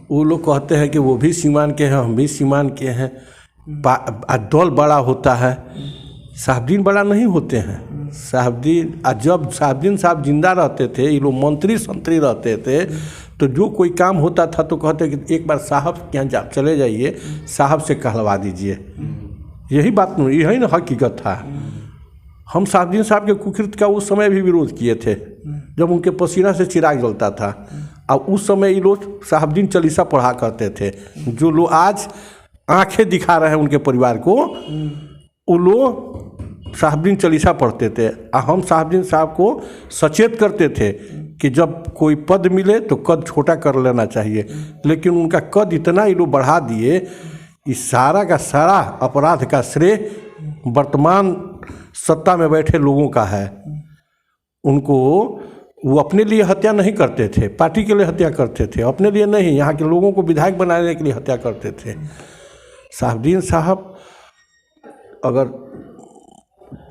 वो लोग कहते हैं कि वो भी सीमान के हैं, हम भी सीमान के हैं। दल बड़ा होता है, साहबदीन बड़ा नहीं होते हैं। साहबदीन जब साहबदीन साहब जिंदा रहते थे, ये लोग मंत्री संतरी रहते थे, तो जो कोई काम होता था तो कहते कि एक बार साहब के यहाँ चले जाइए, साहब से कहलवा दीजिए। यही बात नहीं, यही ना हकीकत था। हम साहबदीन साहब के कुकृत्य का उस समय भी विरोध किए थे, जब उनके पसीना से चिराग जलता था। और उस समय ये लोग साहबदीन चालीसा पढ़ा करते थे। जो लोग आज आंखें दिखा रहे हैं उनके परिवार को, वो लोग साहबदीन चालीसा पढ़ते थे। और हम साहबदीन साहब को सचेत करते थे कि जब कोई पद मिले तो कद छोटा कर लेना चाहिए, लेकिन उनका कद इतना ये लोग बढ़ा दिए, इस सारा का सारा अपराध का श्रेय वर्तमान सत्ता में बैठे लोगों का है। उनको वो अपने लिए हत्या नहीं करते थे, पार्टी के लिए हत्या करते थे, अपने लिए नहीं, यहाँ के लोगों को विधायक बनाने के लिए हत्या करते थे। साहबदीन साहब अगर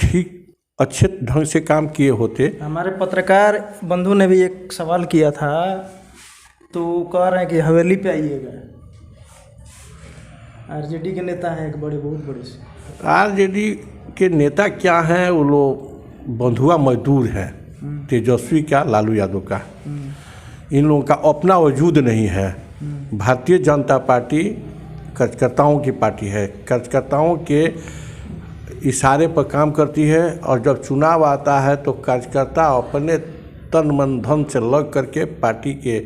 ठीक अच्छे ढंग से काम किए होते। हमारे पत्रकार बंधु ने भी एक सवाल किया था, तो कह रहे हैं कि हवेली पे आइएगा। आरजेडी के नेता हैं एक बड़े, बहुत बड़े से। आरजेडी के नेता क्या हैं? वो लोग बंधुआ मजदूर हैं, तेजस्वी का, लालू यादव का। इन लोगों का अपना वजूद नहीं है। भारतीय जनता पार्टी कार्यकर्ताओं की पार्टी है, कार्यकर्ताओं के इशारे पर काम करती है। और जब चुनाव आता है तो कार्यकर्ता अपने तन मन धन से लग करके पार्टी के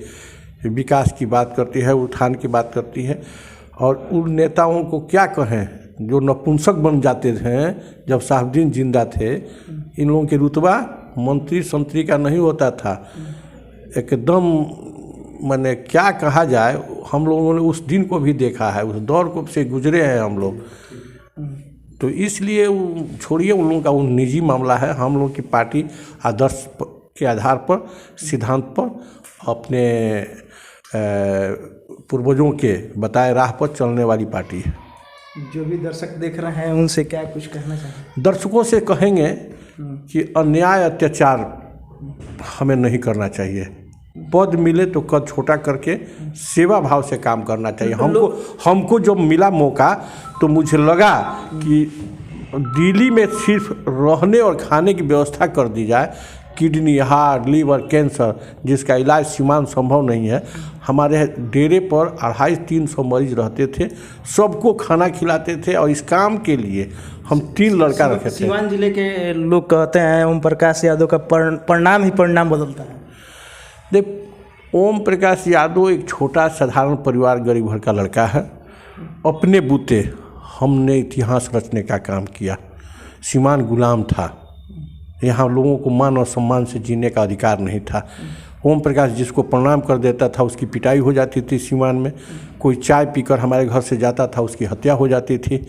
विकास की बात करती है, उत्थान की बात करती है। और उन नेताओं को क्या कहें जो नपुंसक बन जाते थे जब साहबदीन जिंदा थे। इन लोगों के रुतबा मंत्री संतरी का नहीं होता था। एकदम माने क्या कहा जाए, हम लोगों ने उस दिन को भी देखा है, उस दौर को से गुजरे हैं हम लोग। तो इसलिए छोड़िए, उन लोगों का वो निजी मामला है। हम लोग की पार्टी आदर्श के आधार पर, सिद्धांत पर, अपने पूर्वजों के बताए राह पर चलने वाली पार्टी है। जो भी दर्शक देख रहे हैं उनसे क्या कुछ कहना चाहिए? दर्शकों से कहेंगे कि अन्याय अत्याचार हमें नहीं करना चाहिए। पद मिले तो कद छोटा करके सेवा भाव से काम करना चाहिए। हमको जब मिला मौका तो मुझे लगा कि दिल्ली में सिर्फ रहने और खाने की व्यवस्था कर दी जाए। किडनी, हार्ट, लीवर, कैंसर जिसका इलाज सीमांत संभव नहीं है, हमारे डेरे पर 250-300 मरीज रहते थे, सबको खाना खिलाते थे। और इस काम के लिए हम 3 लड़का रखे थे। सीवान जिले के लोग कहते हैं ओम प्रकाश यादव का परिणाम ही परिणाम बदलता है। देख, ओम प्रकाश यादव एक छोटा साधारण परिवार, गरीब घर का लड़का है। अपने बूते हमने इतिहास रचने का काम किया। सीमान गुलाम था, यहाँ लोगों को मान और सम्मान से जीने का अधिकार नहीं था। ओम प्रकाश जिसको प्रणाम कर देता था उसकी पिटाई हो जाती थी सीमान में। कोई चाय पीकर हमारे घर से जाता था उसकी हत्या हो जाती थी।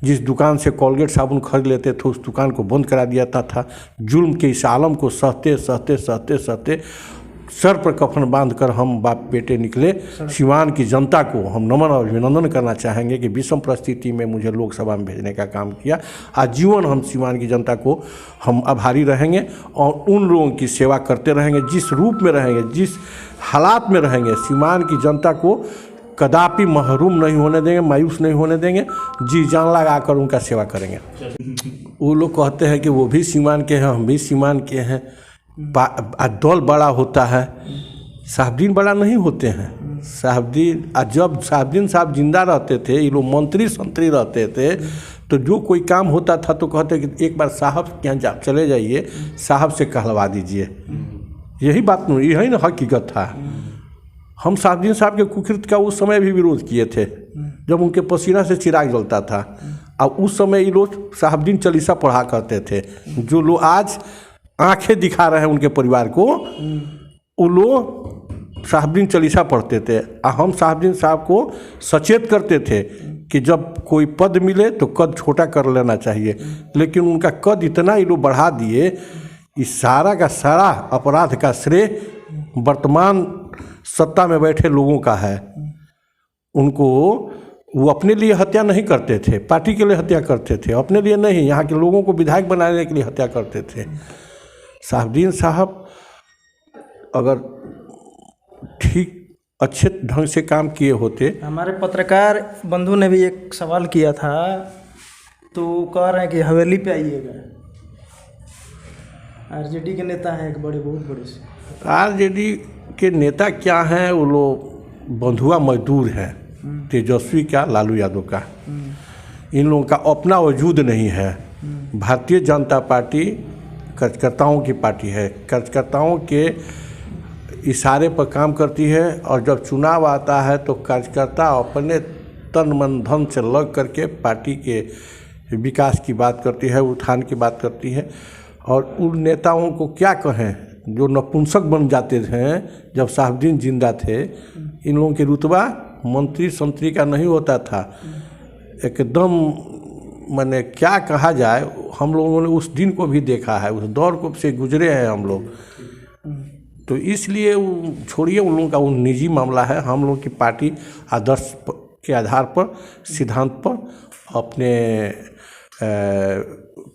जिस दुकान से कोलगेट साबुन खरीद लेते थे उस दुकान को बंद करा दिया था। जुल्म के इस आलम को सहते सहते सहते सहते सर पर कफन बांधकर हम बाप बेटे निकले। सीवान की जनता को हम नमन और अभिनंदन करना चाहेंगे कि विषम परिस्थिति में मुझे लोकसभा में भेजने का काम किया। आजीवन हम सीवान की जनता को हम आभारी रहेंगे और उन लोगों की सेवा करते रहेंगे। जिस रूप में रहेंगे, जिस हालात में रहेंगे, सीवान की जनता को कदापि महरूम नहीं होने देंगे, मायूस नहीं होने देंगे। जी जान लगा कर उनका सेवा करेंगे। वो लोग कहते हैं कि वो भी सीवान के हैं, हम भी सीवान के हैं। दल बड़ा होता है, साहबदीन बड़ा नहीं होते हैं। साहबदीन जब साहबदीन साहब जिंदा रहते थे, ये लोग मंत्री संतरी रहते थे, तो जो कोई काम होता था तो कहते कि एक बार साहब के यहाँ चले जाइए, साहब से कहलवा दीजिए। यही बात नहीं, यही ना हकीकत था। हम साहबदीन साहब के कुकृत्य का उस समय भी विरोध किए थे, जब उनके पसीना से चिराग जलता था। और उस समय ये लोग साहबदीन चालीसा पढ़ा करते थे। जो लोग आज आंखें दिखा रहे हैं उनके परिवार को, वो लोग साहबदीन चालीसा पढ़ते थे। और हम साहबदीन साहब को सचेत करते थे कि जब कोई पद मिले तो कद छोटा कर लेना चाहिए, लेकिन उनका कद इतना ये लोग बढ़ा दिए, इस सारा का सारा अपराध का श्रेय वर्तमान सत्ता में बैठे लोगों का है। उनको वो अपने लिए हत्या नहीं करते थे, पार्टी के लिए हत्या करते थे, अपने लिए नहीं, यहाँ के लोगों को विधायक बनाने के लिए हत्या करते थे। साहबदीन साहब अगर ठीक अच्छे ढंग से काम किए होते। हमारे पत्रकार बंधु ने भी एक सवाल किया था, तो कह रहे हैं कि हवेली पे आइएगा। आरजेडी के नेता हैं एक बड़े, बहुत बड़े से। आरजेडी के नेता क्या हैं? वो लोग बंधुआ मजदूर हैं, तेजस्वी का, लालू यादव का। इन लोगों का अपना वजूद नहीं है। भारतीय जनता पार्टी कार्यकर्ताओं की पार्टी है, कार्यकर्ताओं के इशारे पर काम करती है, और जब चुनाव आता है तो कार्यकर्ता अपने तन मन धन से लग करके पार्टी के विकास की बात करती है, उत्थान की बात करती है। और उन नेताओं को क्या कहें जो नपुंसक बन जाते थे जब साहबुद्दीन जिंदा थे। इन लोगों के रुतबा मंत्री संतरी का नहीं होता था, एकदम माने क्या कहा जाए। हम लोगों ने उस दिन को भी देखा है, उस दौर को से गुजरे हैं हम लोग। तो इसलिए छोड़िए उन लोगों का, वो निजी मामला है। हम लोग की पार्टी आदर्श के आधार पर, सिद्धांत पर, अपने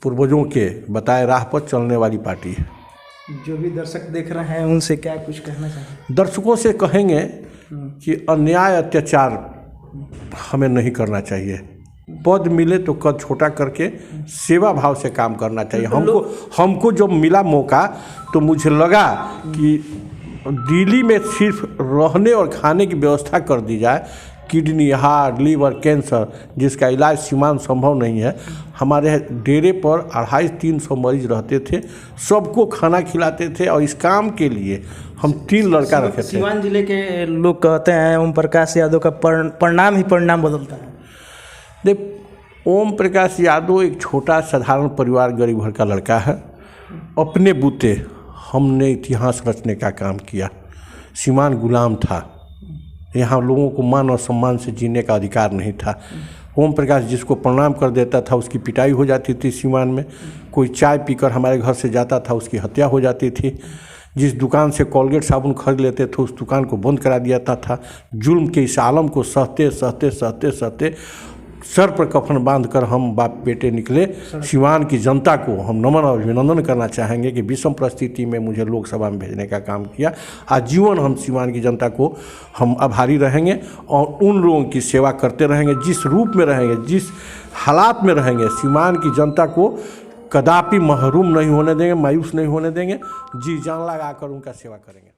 पूर्वजों के बताए राह पर चलने वाली पार्टी है। जो भी दर्शक देख रहे हैं उनसे क्या कुछ कहना चाहिए? दर्शकों से कहेंगे कि अन्याय अत्याचार हमें नहीं करना चाहिए। पद मिले तो कद छोटा करके सेवा भाव से काम करना चाहिए। हमको जब मिला मौका तो मुझे लगा कि दिल्ली में सिर्फ रहने और खाने की व्यवस्था कर दी जाए। किडनी, हार्ट, लीवर, कैंसर जिसका इलाज सीमांत संभव नहीं है, हमारे डेरे पर 250-300 मरीज रहते थे, सबको खाना खिलाते थे। और इस काम के लिए हम 3 लड़का रखे थे। सीवान जिले के लोग कहते हैं ओम प्रकाश यादव का परिणाम ही परिणाम बदलता है। देख, ओम प्रकाश यादव एक छोटा साधारण परिवार, गरीब घर का लड़का है। अपने बूते हमने इतिहास रचने का काम किया। सीमान गुलाम था, यहाँ लोगों को मान और सम्मान से जीने का अधिकार नहीं था। ओम प्रकाश जिसको प्रणाम कर देता था उसकी पिटाई हो जाती थी सीमान में। कोई चाय पीकर हमारे घर से जाता था उसकी हत्या हो जाती थी। जिस दुकान से कोलगेट साबुन खरीद लेते थे उस दुकान को बंद करा दिया था। जुल्म के इस आलम को सहते सहते सहते सहते सर पर कफन बांधकर हम बाप बेटे निकले। सिवान की जनता को हम नमन और अभिनंदन करना चाहेंगे कि विषम परिस्थिति में मुझे लोकसभा में भेजने का काम किया। आजीवन हम सिवान की जनता को हम आभारी रहेंगे और उन लोगों की सेवा करते रहेंगे। जिस रूप में रहेंगे, जिस हालात में रहेंगे, सिवान की जनता को कदापि महरूम नहीं होने देंगे, मायूस नहीं होने देंगे। जी जान लगाकर उनका सेवा करेंगे।